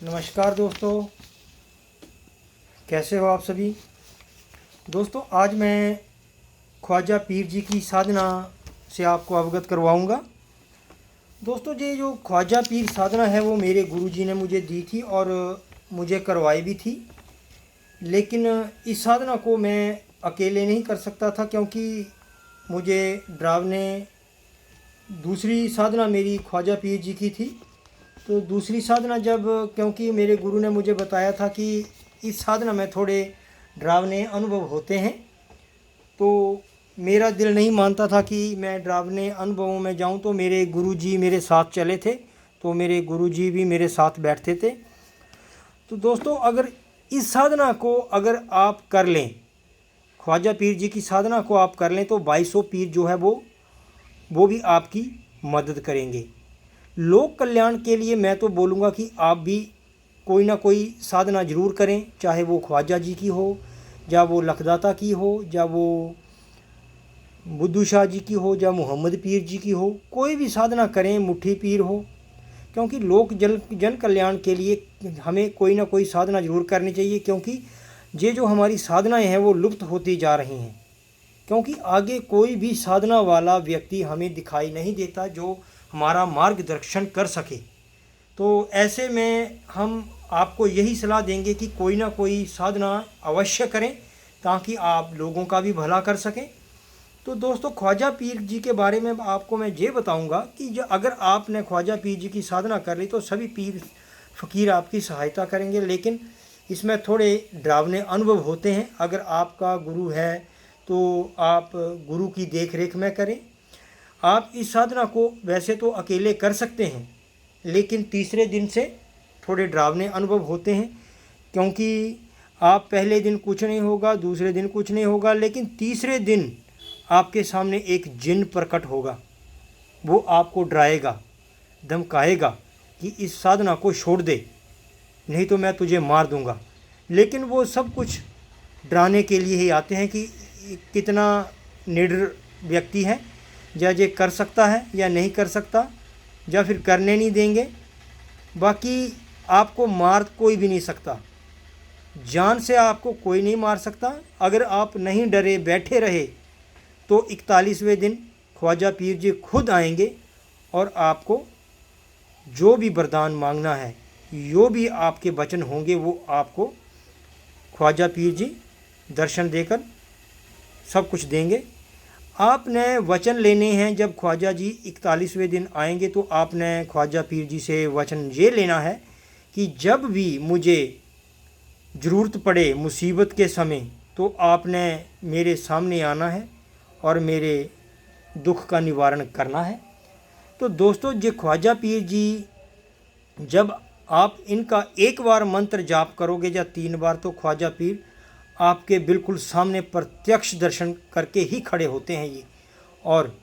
नमस्कार दोस्तों, कैसे हो आप सभी। दोस्तों आज मैं ख्वाजा पीर जी की साधना से आपको अवगत करवाऊंगा। दोस्तों ये जो ख्वाजा पीर साधना है वो मेरे गुरुजी ने मुझे दी थी और मुझे करवाई भी थी। लेकिन इस साधना को मैं अकेले नहीं कर सकता था, क्योंकि मुझे डरावने दूसरी साधना मेरी ख्वाजा पीर जी की थी। तो दूसरी साधना जब, क्योंकि मेरे गुरु ने मुझे बताया था कि इस साधना में थोड़े डरावने अनुभव होते हैं, तो मेरा दिल नहीं मानता था कि मैं डरावने अनुभवों में जाऊं। तो मेरे गुरुजी मेरे साथ चले थे, तो मेरे गुरुजी भी मेरे साथ बैठते थे। तो दोस्तों अगर इस साधना को अगर आप कर लें, ख्वाजा पीर जी की साधना को आप कर लें, तो 2200 पीर जो है वो भी आपकी मदद करेंगे। लोक कल्याण के लिए मैं तो बोलूँगा कि आप भी कोई ना कोई साधना ज़रूर करें, चाहे वो ख्वाजा जी की हो, या वो लखदाता की हो, या वो बुद्धू शाह जी की हो, या मोहम्मद पीर जी की हो। कोई भी साधना करें, मुट्ठी पीर हो, क्योंकि लोक जन कल्याण के लिए हमें कोई ना कोई साधना ज़रूर करनी चाहिए। क्योंकि ये जो हमारी साधनाएं हैं वो लुप्त होती जा रही हैं, क्योंकि आगे कोई भी साधना वाला व्यक्ति हमें दिखाई नहीं देता जो हमारा मार्गदर्शन कर सके। तो ऐसे में हम आपको यही सलाह देंगे कि कोई ना कोई साधना अवश्य करें, ताकि आप लोगों का भी भला कर सकें। तो दोस्तों ख्वाजा पीर जी के बारे में आपको मैं ये बताऊंगा कि जो अगर आपने ख्वाजा पीर जी की साधना कर ली तो सभी पीर फ़कीर आपकी सहायता करेंगे, लेकिन इसमें थोड़े डरावने अनुभव होते हैं। अगर आपका गुरु है तो आप गुरु की देख रेख में करें। आप इस साधना को वैसे तो अकेले कर सकते हैं, लेकिन तीसरे दिन से थोड़े डरावने अनुभव होते हैं, क्योंकि आप पहले दिन कुछ नहीं होगा, दूसरे दिन कुछ नहीं होगा, लेकिन तीसरे दिन आपके सामने एक जिन प्रकट होगा। वो आपको डराएगा, धमकाएगा कि इस साधना को छोड़ दे, नहीं तो मैं तुझे मार दूंगा। लेकिन वो सब कुछ डराने के लिए ही आते हैं कि कितना निडर व्यक्ति है, या ये कर सकता है या नहीं कर सकता, या फिर करने नहीं देंगे। बाकी आपको मार कोई भी नहीं सकता, जान से आपको कोई नहीं मार सकता। अगर आप नहीं डरे बैठे रहे तो 41वें दिन ख्वाजा पीर जी खुद आएंगे और आपको जो भी वरदान मांगना है, जो भी आपके वचन होंगे, वो आपको ख्वाजा पीर जी दर्शन देकर सब कुछ देंगे। आपने वचन लेने हैं। जब ख्वाजा जी 41वें दिन आएंगे तो आपने ख्वाजा पीर जी से वचन ये लेना है कि जब भी मुझे ज़रूरत पड़े मुसीबत के समय, तो आपने मेरे सामने आना है और मेरे दुख का निवारण करना है। तो दोस्तों ये ख्वाजा पीर जी, जब आप इनका एक बार मंत्र जाप करोगे या 3 बार, तो ख्वाजा पीर आपके बिल्कुल सामने प्रत्यक्ष दर्शन करके ही खड़े होते हैं ये। और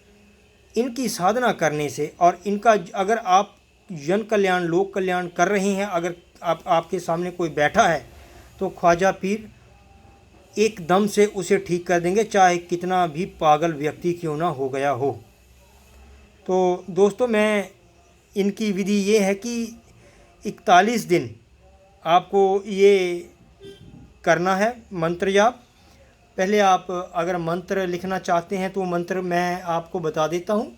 इनकी साधना करने से, और इनका अगर आप जन कल्याण लोक कल्याण कर रहे हैं, अगर आपके सामने कोई बैठा है, तो ख्वाजा पीर एकदम से उसे ठीक कर देंगे, चाहे कितना भी पागल व्यक्ति क्यों ना हो गया हो। तो दोस्तों मैं इनकी विधि ये है कि 41 दिन आपको ये करना है मंत्र जाप। पहले आप अगर मंत्र लिखना चाहते हैं तो मंत्र मैं आपको बता देता हूँ।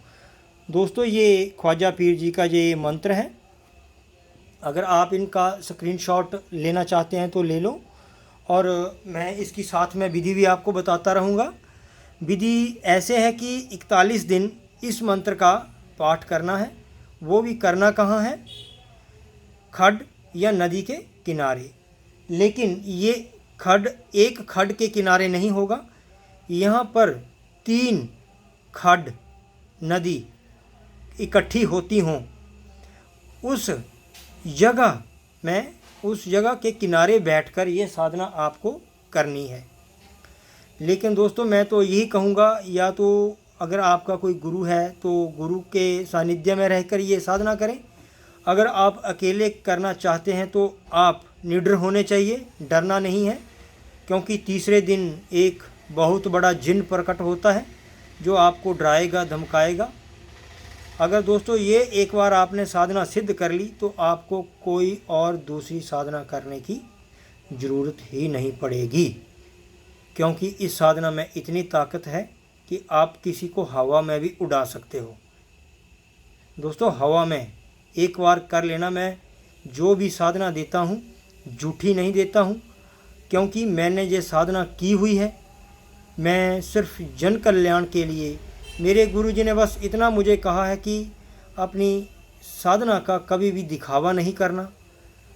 दोस्तों ये ख्वाजा पीर जी का ये मंत्र है। अगर आप इनका स्क्रीनशॉट लेना चाहते हैं तो ले लो, और मैं इसकी साथ में विधि भी आपको बताता रहूँगा। विधि ऐसे है कि 41 दिन इस मंत्र का पाठ करना है। वो भी करना कहाँ है? खड या नदी के किनारे। लेकिन ये खड एक खड के किनारे नहीं होगा, यहाँ पर 3 खड नदी इकट्ठी होती हों, उस जगह में, उस जगह के किनारे बैठकर ये साधना आपको करनी है। लेकिन दोस्तों मैं तो यही कहूँगा, या तो अगर आपका कोई गुरु है तो गुरु के सानिध्य में रहकर ये साधना करें। अगर आप अकेले करना चाहते हैं तो आप निडर होने चाहिए, डरना नहीं है, क्योंकि तीसरे दिन एक बहुत बड़ा जिन प्रकट होता है जो आपको डराएगा, धमकाएगा। अगर दोस्तों ये एक बार आपने साधना सिद्ध कर ली तो आपको कोई और दूसरी साधना करने की ज़रूरत ही नहीं पड़ेगी, क्योंकि इस साधना में इतनी ताकत है कि आप किसी को हवा में भी उड़ा सकते हो। दोस्तों हवा में एक बार कर लेना। मैं जो भी साधना देता हूँ झूठी नहीं देता हूँ, क्योंकि मैंने ये साधना की हुई है। मैं सिर्फ जन कल्याण के लिए, मेरे गुरुजी ने बस इतना मुझे कहा है कि अपनी साधना का कभी भी दिखावा नहीं करना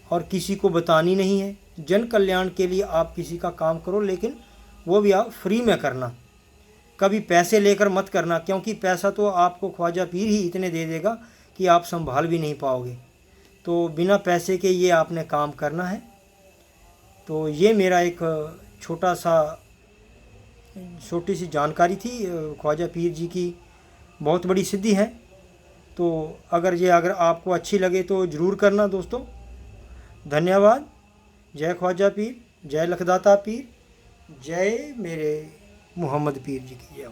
और किसी को बतानी नहीं है। जन कल्याण के लिए आप किसी का काम करो, लेकिन वो भी आप फ्री में करना, कभी पैसे लेकर मत करना, क्योंकि पैसा तो आपको ख्वाजा पीर ही इतने दे देगा कि आप संभाल भी नहीं पाओगे। तो बिना पैसे के ये आपने काम करना है। तो ये मेरा एक छोटी सी जानकारी थी। ख्वाजा पीर जी की बहुत बड़ी सिद्धि है। तो अगर आपको अच्छी लगे तो ज़रूर करना दोस्तों। धन्यवाद। जय ख्वाजा पीर, जय लखदाता पीर, जय मेरे मोहम्मद पीर जी की जय।